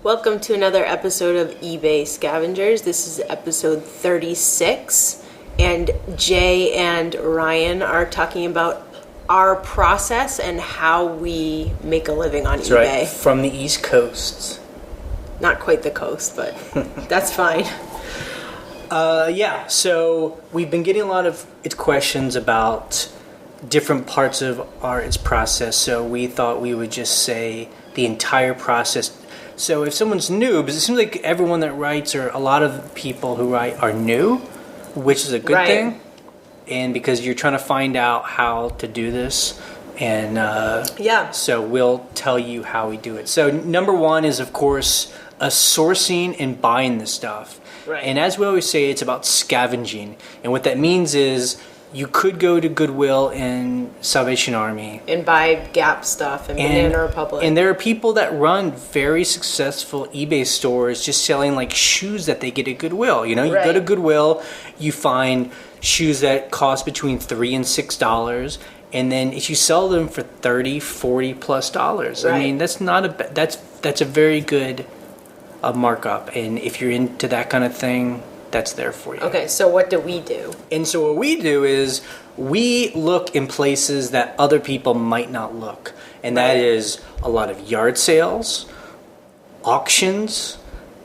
Welcome to another episode of eBay Scavengers. This is episode 36, and Jay and Ryan are talking about our process and how we make a living on That's eBay. right, from the East Coast. Not quite the coast, but that's fine. So we've been getting a lot of questions about different parts of our process, so we thought we would just say the entire process. So if someone's new, because it seems like everyone that writes, or a lot of people who write, are new, which is a good thing, and because you're trying to find out how to do this, and so we'll tell you how we do it. So number one is, of course, sourcing and buying the stuff. Right. And as we always say, it's about scavenging, and what that means is you could go to Goodwill and Salvation Army And buy Gap stuff and Banana Republic. And there are people that run very successful eBay stores just selling like shoes that they get at Goodwill. You know, you go to Goodwill, you find shoes that cost between $3 and $6, and then if you sell them for $30, $40 plus dollars, I mean that's a very good markup. And if you're into that kind of thing, that's there for you. Okay, so what do we do? And so what we do is we look in places that other people might not look. And that is a lot of yard sales, auctions,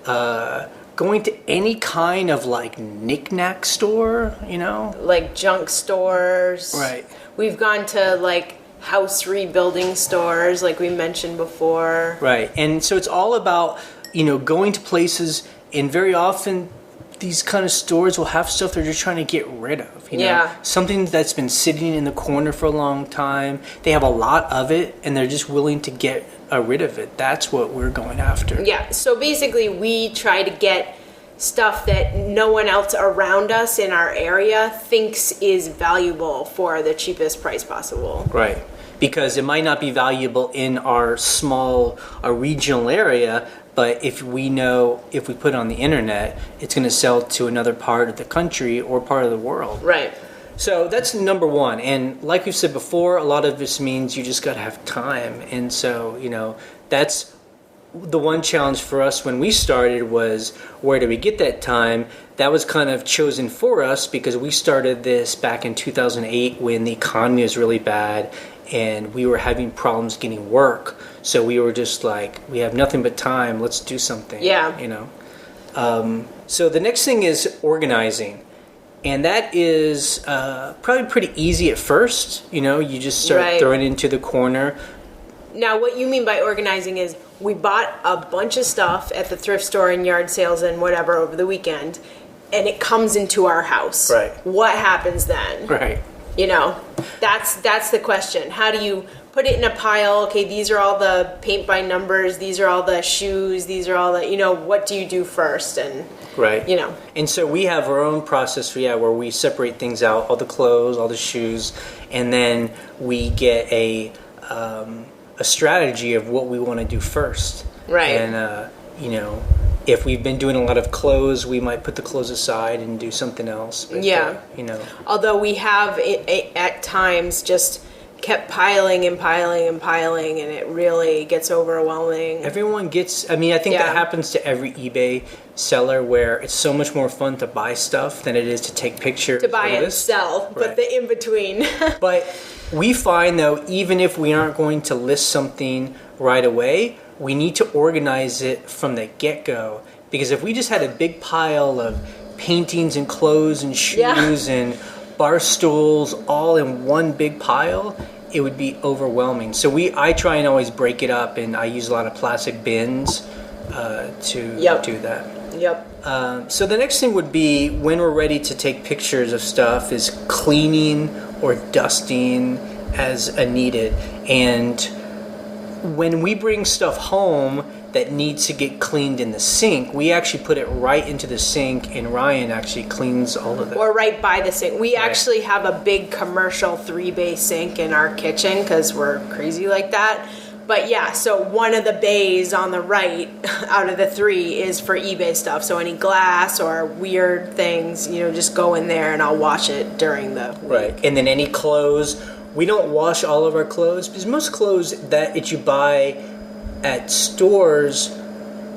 going to any kind of like knick-knack store, you know? Like junk stores. Right. We've gone to like house rebuilding stores like we mentioned before. Right. And so it's all about, going to places, and very often these kind of stores will have stuff they're just trying to get rid of. Something that's been sitting in the corner for a long time. They have a lot of it, and they're just willing to get rid of it. That's what we're going after. Yeah, so basically we try to get stuff that no one else around us in our area thinks is valuable for the cheapest price possible. Right. Because it might not be valuable in our small regional area, but if we put it on the internet, it's going to sell to another part of the country or part of the world. Right. So that's number one. And like we've said before, a lot of this means you just got to have time. And so, that's the one challenge for us when we started was, where do we get that time? That was kind of chosen for us because we started this back in 2008 when the economy was really bad and we were having problems getting work. So we were just like, we have nothing but time. Let's do something. Yeah. So the next thing is organizing. And that is probably pretty easy at first. You just start throwing it into the corner. Now, what you mean by organizing is we bought a bunch of stuff at the thrift store and yard sales and whatever over the weekend, and it comes into our house. Right. What happens then? Right. That's the question. How do you put it in a pile? Okay, these are all the paint by numbers. These are all the shoes. These are all the, what do you do first? And, And so we have our own process, where we separate things out, all the clothes, all the shoes, and then we get a strategy of what we want to do first. Right. And, if we've been doing a lot of clothes, we might put the clothes aside and do something else. But, Although we have at times just kept piling and piling and piling, and it really gets overwhelming. Everyone gets, I think that happens to every eBay seller, where it's so much more fun to buy stuff than it is to take pictures. To buy and sell, but the in-between. But we find, though, even if we aren't going to list something right away, we need to organize it from the get-go. Because if we just had a big pile of paintings and clothes and shoes and bar stools all in one big pile, it would be overwhelming. So I try and always break it up, and I use a lot of plastic bins to do that. Yep. So the next thing would be, when we're ready to take pictures of stuff, is cleaning or dusting as needed. And when we bring stuff home that needs to get cleaned in the sink, we actually put it right into the sink, and Ryan actually cleans all of it. Or right by the sink. We actually have a big commercial 3-bay sink in our kitchen because we're crazy like that. But yeah, so one of the bays on the right out of the 3 is for eBay stuff. So any glass or weird things, just go in there and I'll wash it during the week. Right. And then any clothes, we don't wash all of our clothes because most clothes that you buy at stores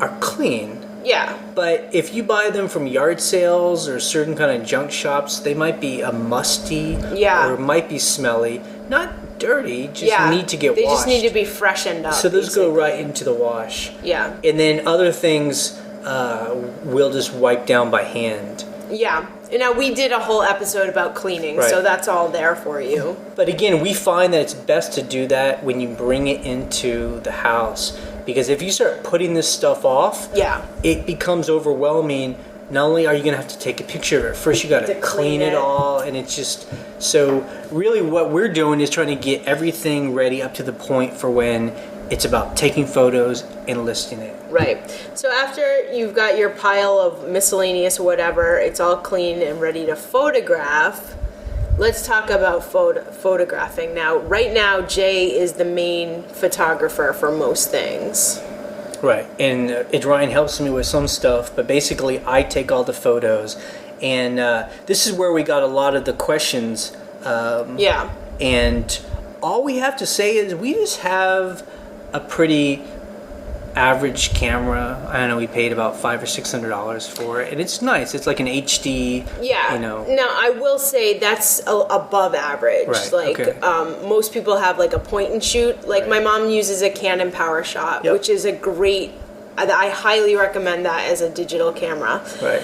are clean. Yeah. But if you buy them from yard sales or certain kind of junk shops, they might be a musty or might be smelly. Not dirty, just need to get washed. They just need to be freshened up. So those go right into the wash. Yeah. And then other things we'll just wipe down by hand. Yeah. Now, we did a whole episode about cleaning, so that's all there for you. But again, we find that it's best to do that when you bring it into the house. Because if you start putting this stuff off, it becomes overwhelming. Not only are you going to have to take a picture of it, first you got to clean it all, and it's just... So really what we're doing is trying to get everything ready up to the point for when it's about taking photos and listing it. Right. So after you've got your pile of miscellaneous whatever, it's all clean and ready to photograph, let's talk about photographing. Now, right now, Jay is the main photographer for most things. Right. And Ryan helps me with some stuff, but basically I take all the photos. And this is where we got a lot of the questions. And all we have to say is we just have a pretty average camera. I don't know, we paid about $500 or $600 for it, and it's nice. It's like an HD. Yeah. Now I will say that's above average. Right. Like most people have like a point and shoot. Like my mom uses a Canon PowerShot, which is a great. I highly recommend that as a digital camera. Right.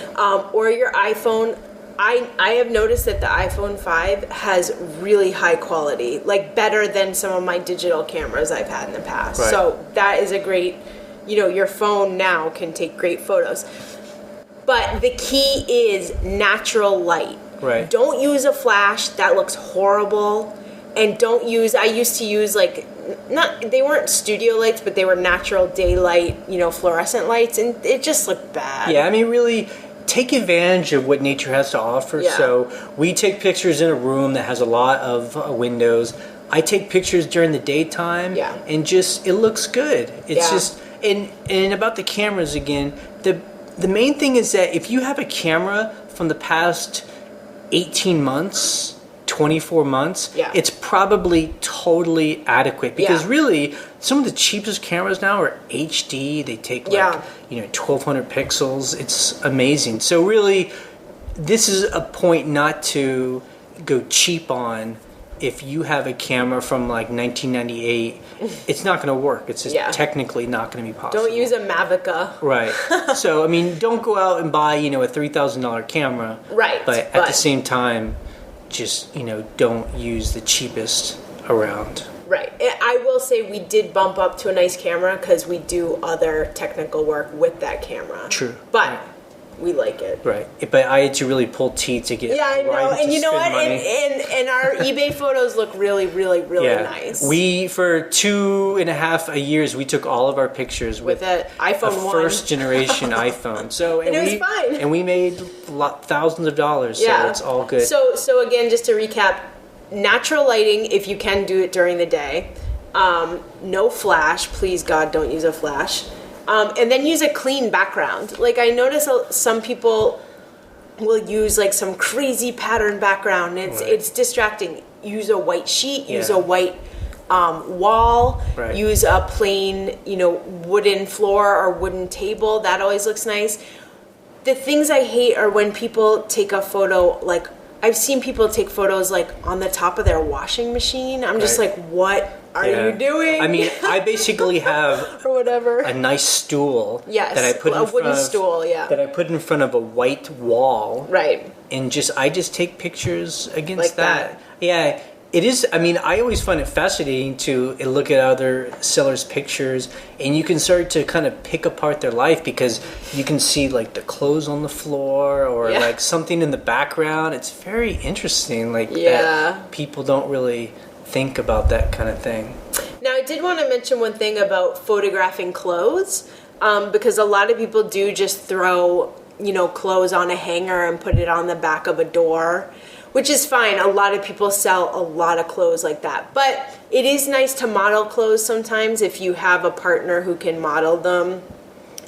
Or your iPhone. I have noticed that the iPhone 5 has really high quality, like better than some of my digital cameras I've had in the past. Right. So that is a great, your phone now can take great photos. But the key is natural light. Right. Don't use a flash. That looks horrible. And I used to use they weren't studio lights, but they were natural daylight, fluorescent lights, and it just looked bad. Yeah, I mean, really... Take advantage of what nature has to offer. Yeah. So we take pictures in a room that has a lot of windows. I take pictures during the daytime, and it looks good. It's just and about the cameras again. The main thing is that if you have a camera from the past 18 months, 24 months, it's probably totally adequate because really some of the cheapest cameras now are HD. They take 1200 pixels. It's amazing. So really this is a point not to go cheap on. If you have a camera from like 1998, it's not going to work. It's just technically not going to be possible. Don't use a Mavica. Right. So I mean, don't go out and buy a $3,000 camera. Right. But at the same time, just don't use the cheapest around. Right. I will say we did bump up to a nice camera because we do other technical work with that camera. True. But we like it. Right. But I had to really pull teeth to get I know. Ryan And to you know what? money. And our eBay photos look really, really, really nice. We, for 2.5 years, we took all of our pictures with an iPhone 1. First generation iPhone. So and it was fine. And we made thousands of dollars. So it's all good. So again, just to recap, natural lighting, if you can do it during the day. No flash. Please, God, don't use a flash. And then use a clean background. Like I notice some people will use like some crazy pattern background. It's distracting. Use a white sheet. Use a white wall. Right. Use a plain wooden floor or wooden table. That always looks nice. The things I hate are when people take a photo like I've seen people take photos like on the top of their washing machine. I'm just like, what are you doing? I mean, I basically have or whatever a nice stool that I put in wooden stool, that I put in front of a white wall, right? And I just take pictures against like that. Yeah, it is. I mean, I always find it fascinating to look at other sellers' pictures, and you can start to kind of pick apart their life because you can see like the clothes on the floor or like something in the background. It's very interesting, that people don't really think about that kind of thing. Now, I did want to mention one thing about photographing clothes, because a lot of people do just throw, clothes on a hanger and put it on the back of a door, which is fine. A lot of people sell a lot of clothes like that. But it is nice to model clothes sometimes if you have a partner who can model them.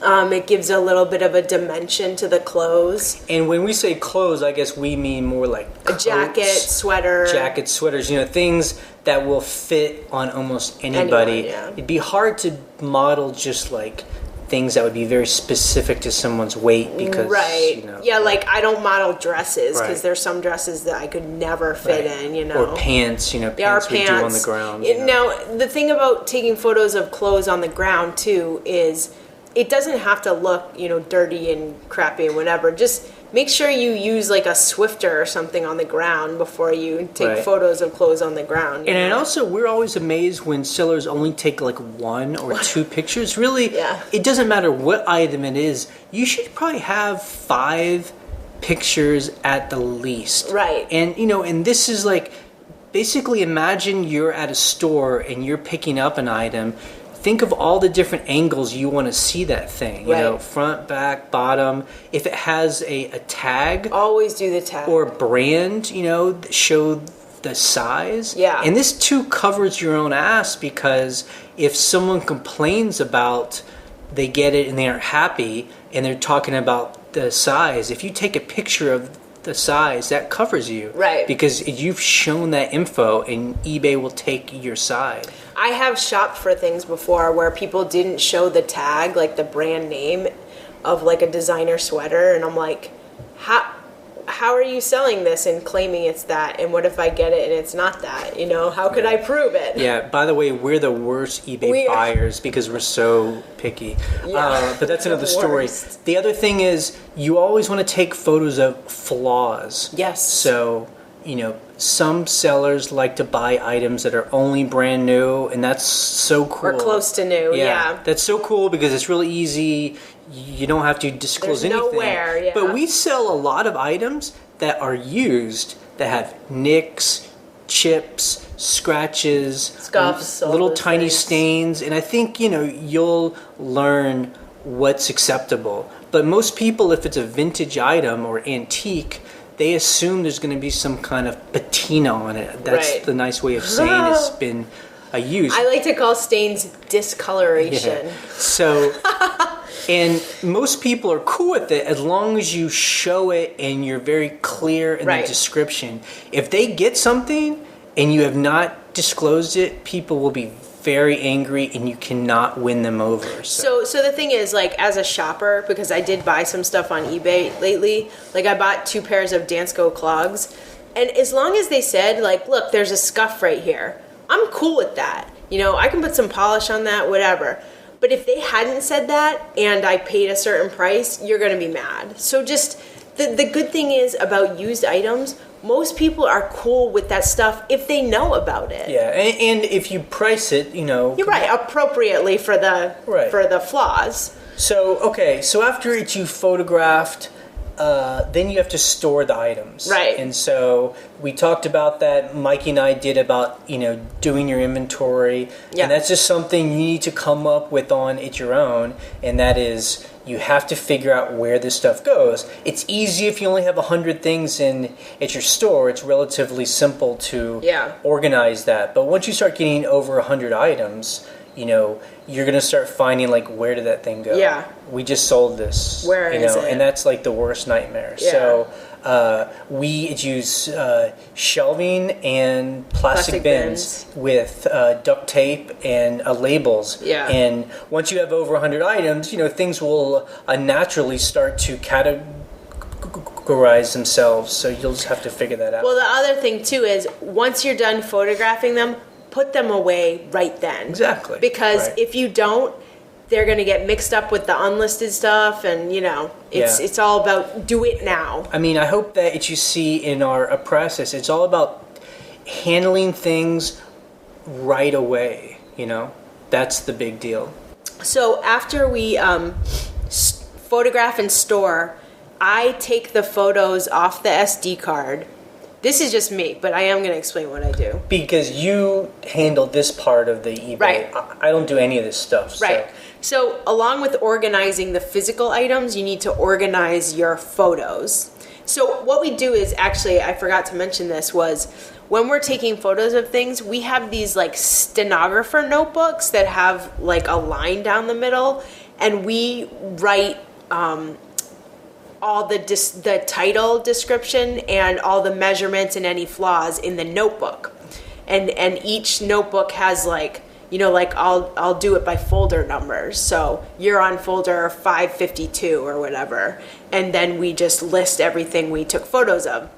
It gives a little bit of a dimension to the clothes. And when we say clothes, I guess we mean more like coats, a jacket, sweater. Jackets, sweaters, things that will fit on almost anybody. Anyone, It'd be hard to model just like things that would be very specific to someone's weight because right. Yeah, like I don't model dresses because Right. there's some dresses that I could never fit Right. in, you know. Or pants, you know, There are pants we do on the ground. Now, the thing about taking photos of clothes on the ground too is it doesn't have to look, you know, dirty and crappy and whatever. Just make sure you use like a Swifter or something on the ground before you take Right. photos of clothes on the ground. And also, we're always amazed when sellers only take like 1 or 2 pictures. Really, Yeah. it doesn't matter what item it is. You should probably have 5 pictures at the least. Right. And, you know, and this is like, basically imagine you're at a store and you're picking up an item. Think of all the different angles you want to see that thing. You Right. know, front, back, bottom. If it has a tag Always do the tag. or brand, you know, show the size. Yeah. And this too covers your own ass because if someone complains about they get it and they aren't happy and they're talking about the size, if you take a picture of the size, that covers you. Right. Because you've shown that info and eBay will take your side. I have shopped for things before where people didn't show the tag, like the brand name of like a designer sweater, and I'm like, how are you selling this and claiming it's that? And what if I get it and it's not that? You know, how could I prove it? Yeah, by the way, we're the worst eBay buyers because we're so picky. Yeah. But that's another story. Worst. The other thing is you always want to take photos of flaws. Yes. So, you know, some sellers like to buy items that are only brand new, and that's so cool. Or close to new, yeah. That's so cool because it's really easy. You don't have to disclose There's anything. nowhere, yeah. But we sell a lot of items that are used that have nicks, chips, scratches, Scuffs, all little those tiny things. stains, and I think, you know, you'll learn what's acceptable. But most people, if it's a vintage item or antique, they assume there's going to be some kind of patina on it. That's Right. the nice way of saying it's been used. I like to call stains discoloration. Yeah. So, and most people are cool with it as long as you show it and you're very clear in Right. the description. If they get something and you have not disclosed it, people will be very angry and you cannot win them over. So the thing is, like, as a shopper, because I did buy some stuff on eBay lately, like I bought 2 pairs of Dansko clogs, and as long as they said, like, look, there's a scuff right here, I'm cool with that. You know, I can put some polish on that, whatever. But if they hadn't said that and I paid a certain price, you're going to be mad. So just the good thing is about used items, most people are cool with that stuff if they know about it. yeah, and if you price it, you know. You're right, appropriately for the Right. for the flaws. So, okay, so after it's you photographed, then you have to store the items. Right. And so we talked about that. Mikey and I did about, you know, doing your inventory. Yeah. And that's just something you need to come up with on it your own. And that is you have to figure out where this stuff goes. It's easy if you only have 100 things at your store. It's relatively simple to Yeah. organize that. But once you start getting over 100 items, you know, you're going to start finding, like, where did that thing go? Yeah. We just sold this. Where you is know, it? And that's, like, the worst nightmare. Yeah. So we use shelving and plastic bins with duct tape and labels. Yeah. And once you have over 100 items, you know, things will naturally start to categorize themselves. So you'll just have to figure that out. Well, the other thing too is once you're done photographing them, put them away right then. Exactly. Because Right. if you don't, they're going to get mixed up with the unlisted stuff, and you know, it's all about do it now. I mean, I hope that you see in our process, it's all about handling things right away, you know? That's the big deal. So after we photograph and store, I take the photos off the SD card. This is just me, but I am going to explain what I do. Because you handle this part of the eBay. Right. I don't do any of this stuff. Right. So along with organizing the physical items, you need to organize your photos. So what we do is actually, I forgot to mention this, was when we're taking photos of things, we have these like stenographer notebooks that have like a line down the middle, and we write all the title description and all the measurements and any flaws in the notebook. And each notebook has like, like I'll do it by folder numbers. So you're on folder 552 or whatever. And then we just list everything we took photos of.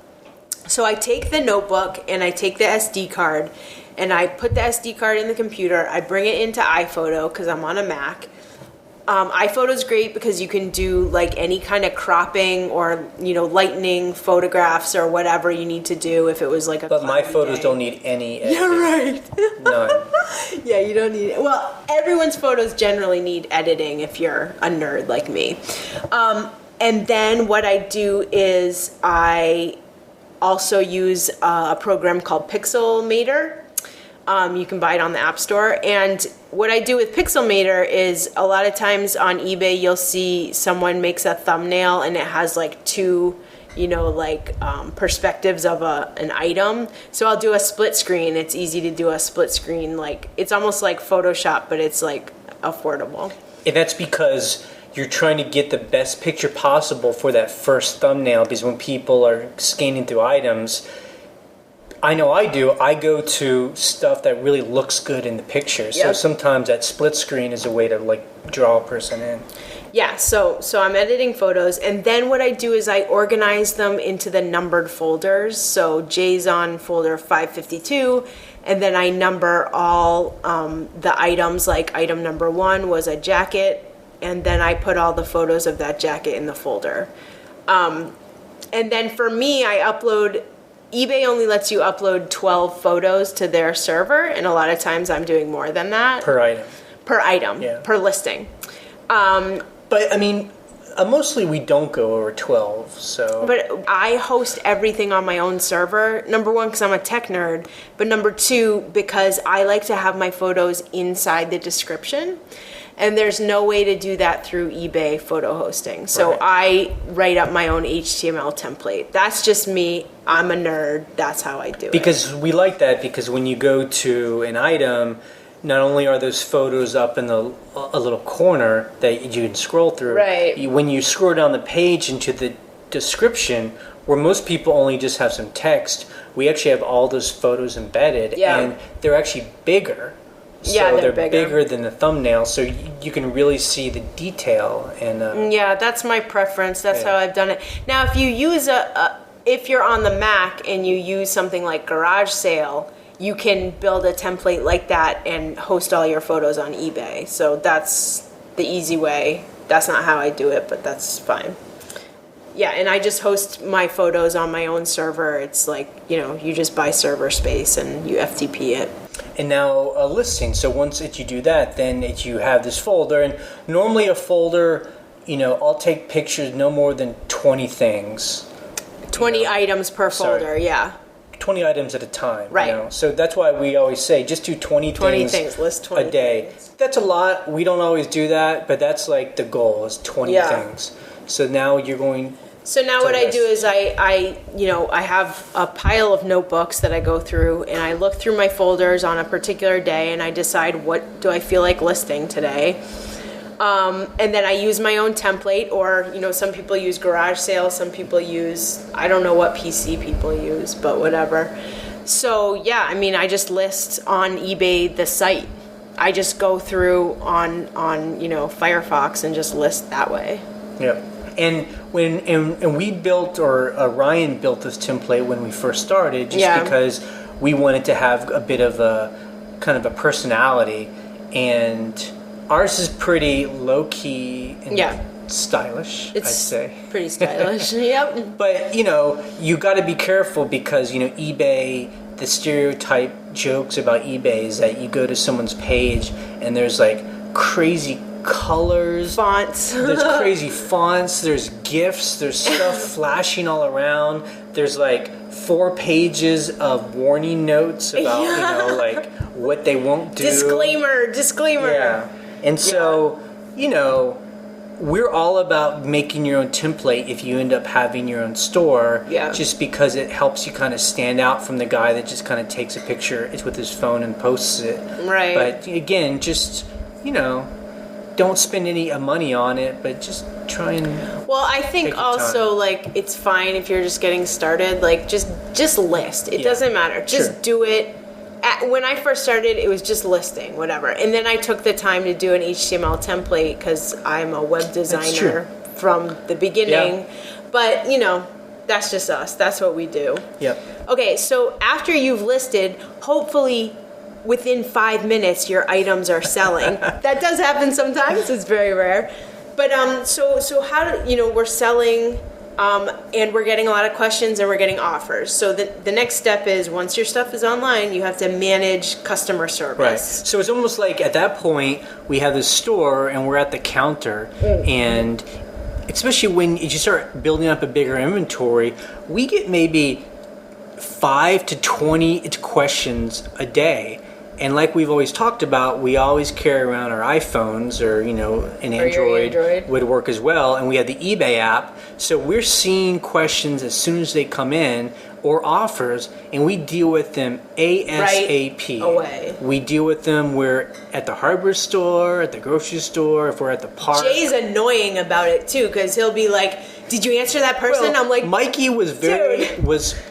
So I take the notebook and I take the SD card and I put the SD card in the computer. I bring it into iPhoto because I'm on a Mac. iPhoto is great because you can do like any kind of cropping or lightening photographs or whatever you need to do if it was like a. But my photos day. don't need any editing. Yeah, right. None. Yeah, you don't need it. Well, everyone's photos generally need editing if you're a nerd like me. And then what I do is I also use a program called Pixelmator. You can buy it on the App Store. And what I do with Pixelmator is a lot of times on eBay, you'll see someone makes a thumbnail and it has like two, perspectives of an item. So I'll do a split screen. It's easy to do a split screen. Like it's almost like Photoshop, but it's like affordable. And that's because you're trying to get the best picture possible for that first thumbnail, because when people are scanning through items, I know I do, I go to stuff that really looks good in the picture. Yep. So sometimes that split screen is a way to like draw a person in. Yeah, so I'm editing photos, and then what I do is I organize them into the numbered folders. So Jay's on folder 552, and then I number all the items, like item number 1 was a jacket, and then I put all the photos of that jacket in the folder. And then for me, eBay only lets you upload 12 photos to their server, and a lot of times I'm doing more than that. Per item. Per item, yeah. Per listing. But, I mean, mostly we don't go over 12, so... But I host everything on my own server, number 1, because I'm a tech nerd, but number 2, because I like to have my photos inside the description. And there's no way to do that through eBay photo hosting. So right. I write up my own HTML template. That's just me. I'm a nerd. That's how I do it. Because we like that, because when you go to an item, not only are those photos up in a little corner that you can scroll through. Right. When you scroll down the page into the description, where most people only just have some text, we actually have all those photos embedded. Yeah. And they're actually bigger. So yeah, they're bigger than the thumbnail, so you can really see the detail. And yeah, that's my preference. That's how I've done it. Now, if you use if you're on the Mac and you use something like Garage Sale, you can build a template like that and host all your photos on eBay. So that's the easy way. That's not how I do it, but that's fine. Yeah, and I just host my photos on my own server. It's like, you just buy server space and you FTP it. And now a listing. So once you do that, then you have this folder. And normally a folder, I'll take pictures no more than 20 things. 20 items per folder, yeah. 20 items at a time. Right. So that's why we always say just do 20 things list 20 a day. things. That's a lot. We don't always do that, but that's like the goal is 20 things. So now you're going... So now what I do is I have a pile of notebooks that I go through, and I look through my folders on a particular day, and I decide what do I feel like listing today. And then I use my own template, or, some people use Garage Sale, some people use, I don't know what PC people use, but whatever. So yeah, I just list on eBay the site. I just go through on Firefox and just list that way. Yeah. And when we built, or Ryan built this template when we first started, just because we wanted to have a bit of a kind of a personality, and ours is pretty low key and stylish. I'd say pretty stylish. Yep. But you got to be careful, because eBay, the stereotype jokes about eBay is that you go to someone's page and there's like crazy colors, fonts. There's crazy fonts, there's GIFs, there's stuff flashing all around. There's like 4 pages of warning notes about like what they won't do. Disclaimer. Yeah. And so, we're all about making your own template if you end up having your own store, just because it helps you kind of stand out from the guy that just kind of takes a picture with his phone and posts it. Right. But again, just, don't spend any money on it, but just try and... Well, I think also, like, it's fine if you're just getting started. Like, just list. It doesn't matter. Just do it. when I first started, it was just listing, whatever. And then I took the time to do an HTML template because I'm a web designer from the beginning. Yeah. But, you know, that's just us. That's what we do. Yep. Okay, so after you've listed, hopefully within 5 minutes your items are selling. That does happen sometimes. It's very rare. But so how do, you know, we're selling and we're getting a lot of questions and we're getting offers. So the next step is once your stuff is online, you have to manage customer service. Right. So it's almost like at that point we have this store and we're at the counter and especially when you start building up a bigger inventory, we get maybe 5 to 20 questions a day. And like we've always talked about, we always carry around our iPhones or, you know, an Android would work as well. And we have the eBay app. So we're seeing questions as soon as they come in or offers, and we deal with them ASAP. Right away. We deal with them. We're at the hardware store, at the grocery store, if we're at the park. Jay's annoying about it too because he'll be like, did you answer that person? Well, I'm like, Mikey was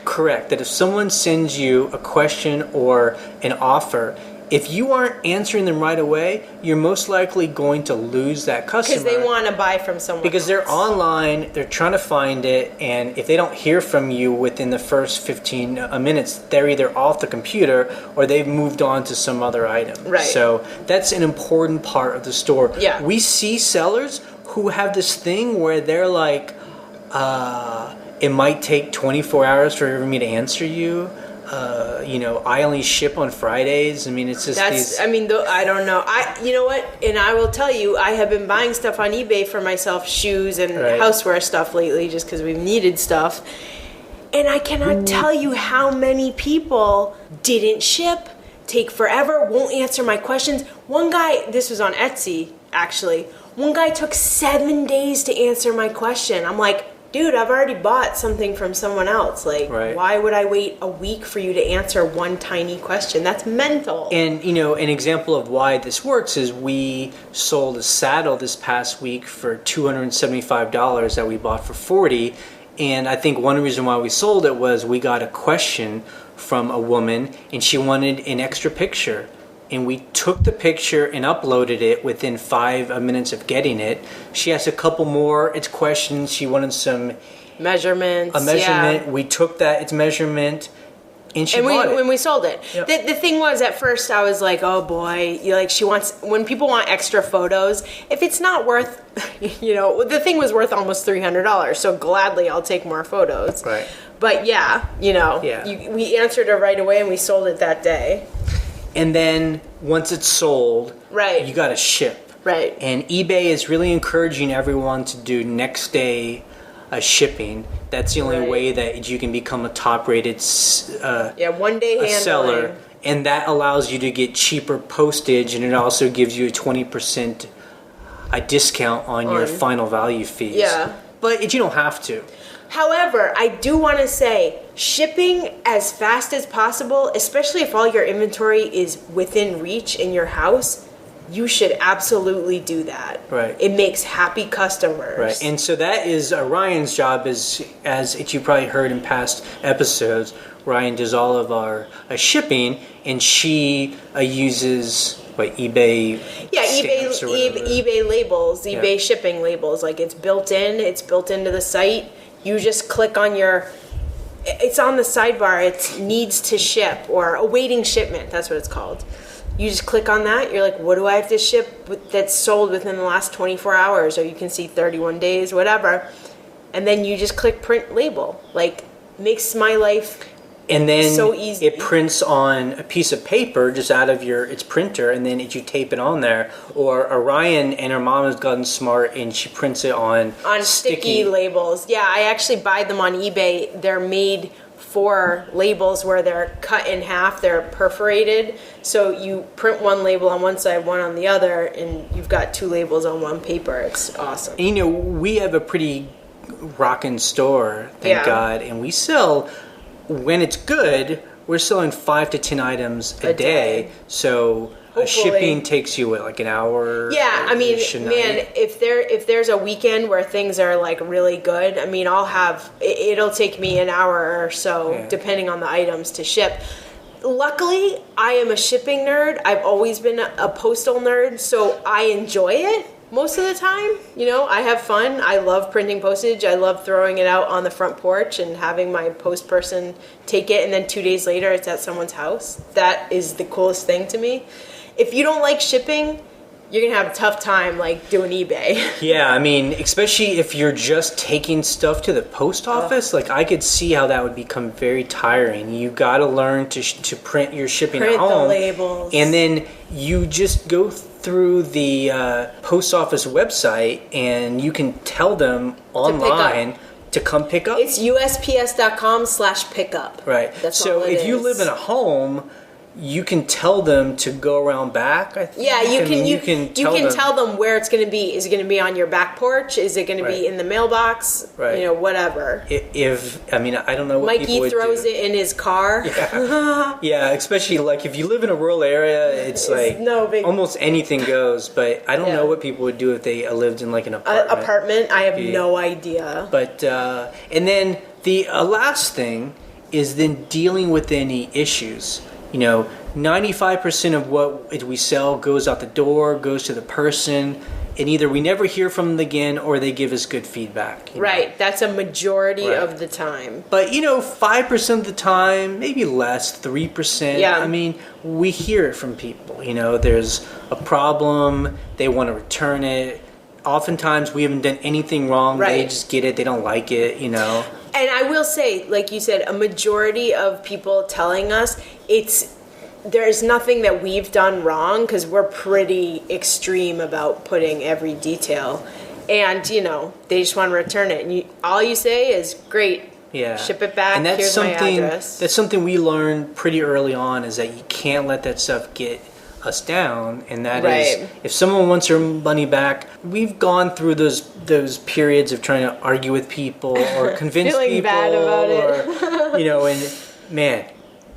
correct that if someone sends you a question or an offer, if you aren't answering them right away, you're most likely going to lose that customer. Because they want to buy from someone Because else. they're online, they're trying to find it, and if they don't hear from you within the first 15 minutes, they're either off the computer or they've moved on to some other item. Right. So that's an important part of the store. Yeah. We see sellers who have this thing where they're like, it might take 24 hours for me to answer you. You know, I only ship on Fridays. I mean, it's just I don't know. You know what? And I will tell you, I have been buying stuff on eBay for myself, shoes and houseware stuff lately, just because we've needed stuff. And I cannot tell you how many people didn't ship, take forever, won't answer my questions. One guy, this was on Etsy, actually. One guy took 7 days to answer my question. I'm like, dude, I've already bought something from someone else. Like, why would I wait a week for you to answer one tiny question? That's mental. And, you know, an example of why this works is we sold a saddle this past week for $275 that we bought for $40. And I think one reason why we sold it was we got a question from a woman and she wanted an extra picture. And we took the picture and uploaded it within 5 minutes of getting it. She asked a couple more questions. She wanted some measurements. A measurement. Yeah. We took its measurement, and she bought it. When we sold it. Yep. The thing was, at first I was like, oh boy, she wants, when people want extra photos, if it's not worth, you know, the thing was worth almost $300, so gladly I'll take more photos. Right. But yeah, you know, we answered her right away and we sold it that day. And then once it's sold, you got to ship. Right. And eBay is really encouraging everyone to do next day shipping. That's the only way that you can become a top-rated 1 day handling. Seller. And that allows you to get cheaper postage, and it also gives you a 20% discount on your final value fees. Yeah. But you don't have to. However, I do want to say, shipping as fast as possible, especially if all your inventory is within reach in your house, you should absolutely do that. Right. It makes happy customers. Right. And so that is Ryan's job, as you probably heard in past episodes. Ryanne does all of our shipping, and she uses eBay. Yeah, eBay labels, eBay shipping labels. Like it's built into the site. You just click on it's on the sidebar, it needs to ship or awaiting shipment, that's what it's called. You just click on that, you're like, what do I have to ship that's sold within the last 24 hours? Or you can see 31 days, whatever. And then you just click print label. Like, makes my life and then so easy. It prints on a piece of paper just out of its printer, and then you tape it on there. Or Ryanne and her mom has gotten smart, and she prints it on sticky labels. Yeah, I actually buy them on eBay. They're made for labels where they're cut in half. They're perforated, so you print one label on one side, one on the other, and you've got 2 labels on one paper. It's awesome. And, you know, we have a pretty rockin' store, thank God, and we sell. When it's good, we're selling 5 to 10 items a day. So shipping takes you like an hour. Yeah, I mean, man, if there's a weekend where things are like really good, I mean, it'll take me an hour or so, depending on the items, to ship. luckily, I am a shipping nerd. I've always been a postal nerd, so I enjoy it most of the time. You know, I have fun. I love printing postage. I love throwing it out on the front porch and having my post person take it, and then 2 days later it's at someone's house. That is the coolest thing to me. If you don't like shipping, you're going to have a tough time, like, doing eBay. Yeah, I mean, especially if you're just taking stuff to the post office, like, I could see how that would become very tiring. You got to learn to print your shipping at home. Print the labels. And then you just go through the post office website, and you can tell them online to come pick up. It's USPS.com/pickup. Right. That's so all it if you is. live in a home, you can tell them to go around back. I think. Yeah, you can tell them where it's going to be. Is it going to be on your back porch? Is it going to be in the mailbox? Right. You know, whatever. I don't know what Mikey people would throws do. it in his car. Yeah. Yeah, especially like if you live in a rural area, it's like no big almost anything goes. But I don't know what people would do if they lived in like an apartment. I have no idea. But and then the last thing is then dealing with any issues. You know, 95% of what we sell goes out the door, goes to the person, and either we never hear from them again or they give us good feedback. Right. That's a majority of the time. But, 5% of the time, maybe less, 3%. Yeah. I mean, we hear it from people. You know, there's a problem, they want to return it. Oftentimes, we haven't done anything wrong. Right. They just get it. They don't like it, And I will say, like you said, a majority of people telling us there's nothing that we've done wrong because we're pretty extreme about putting every detail. And, they just want to return it. And all you say is, great, ship it back, and that's here's my address. That's something we learned pretty early on, is that you can't let that stuff get us down, and that is, if someone wants their money back, we've gone through those periods of trying to argue with people or convince Feeling people bad about it. or and man,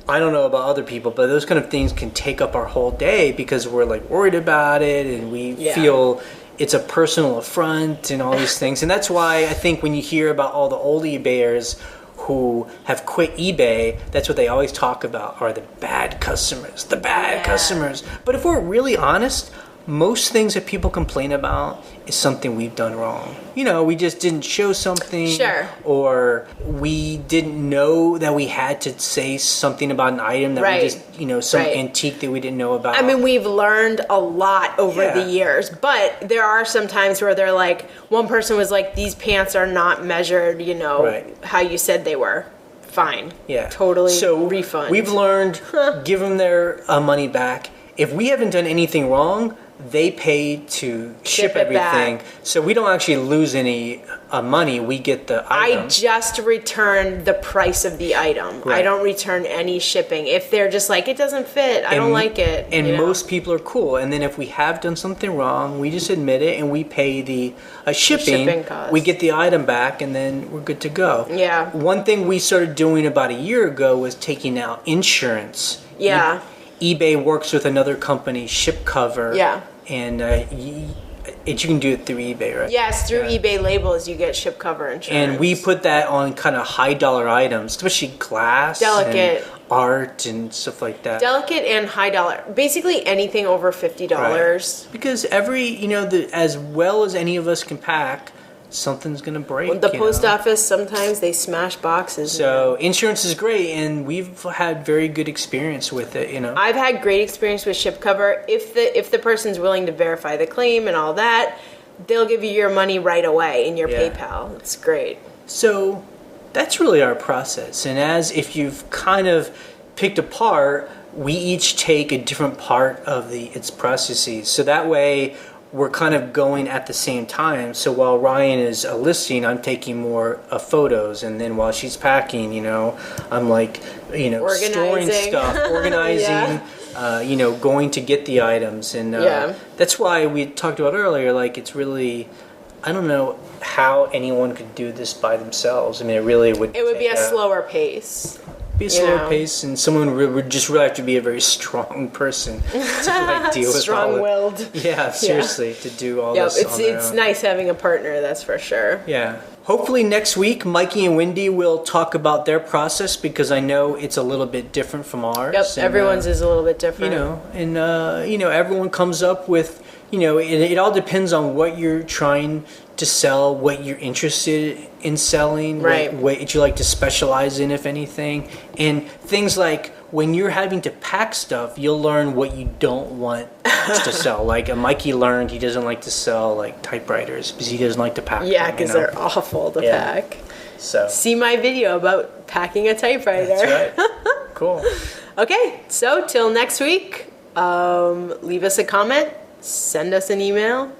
I don't know about other people, but those kind of things can take up our whole day because we're like worried about it, and we feel it's a personal affront and all these things. And that's why I think when you hear about all the old eBayers who have quit eBay, that's what they always talk about, are the bad customers. But if we're really honest, most things that people complain about is something we've done wrong. We just didn't show something. Sure. Or we didn't know that we had to say something about an item that we just, some antique that we didn't know about. I mean, we've learned a lot over the years, but there are some times where they're like, one person was like, these pants are not measured, how you said they were. Fine. Yeah. Totally so refund. We've learned, give them their money back. If we haven't done anything wrong, they pay to ship everything. Back. So we don't actually lose any money. We get the item. I just return the price of the item. Right. I don't return any shipping. If they're just like, it doesn't fit, I don't like it. And most people are cool. And then if we have done something wrong, we just admit it and we pay the shipping cost. We get the item back and then we're good to go. Yeah. One thing we started doing about a year ago was taking out insurance. Yeah. eBay works with another company, ShipCover. Yeah. And you can do it through eBay, right? Yes, through eBay labels, you get ShipCover insurance. And we put that on kind of high dollar items, especially glass, delicate, and art, and stuff like that. Delicate and high dollar, basically anything over $50. Right. Because as well as any of us can pack, something's gonna break. The post office, sometimes they smash boxes. So insurance is great, and we've had very good experience with it. I've had great experience with ShipCover. If the person's willing to verify the claim and all that, they'll give you your money right away in your PayPal. It's great. So that's really our process. And if you've kind of picked apart, we each take a different part of its processes. So that way, we're kind of going at the same time. So while Ryan is listing, I'm taking more photos, and then while she's packing, I'm like, storing stuff, organizing, going to get the items, and that's why we talked about earlier. Like, it's really, I don't know how anyone could do this by themselves. I mean, it really would. It would be a slower pace. be a slower pace, and someone would just really have to be a very strong person to like deal with strong-willed. Yeah, seriously, to do all this. It's nice having a partner, that's for sure. Yeah. Hopefully next week, Mikey and Wendy will talk about their process, because I know it's a little bit different from ours. Yep, and, everyone's is a little bit different. Everyone comes up with, it all depends on what you're trying to sell, what you're interested in selling, right? What you like to specialize in, if anything, and things like when you're having to pack stuff, you'll learn what you don't want to sell. Like Mikey learned he doesn't like to sell like typewriters because he doesn't like to pack. Yeah, because they're awful to pack. So see my video about packing a typewriter. That's right. Cool. Okay, so till next week, leave us a comment, send us an email.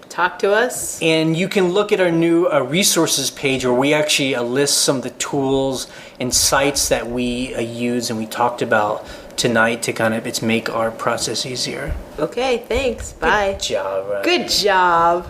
Talk to us. And you can look at our new resources page where we actually list some of the tools and sites that we use and we talked about tonight to kind of make our process easier. Okay, thanks. Bye. Good job, Ryan. Good job.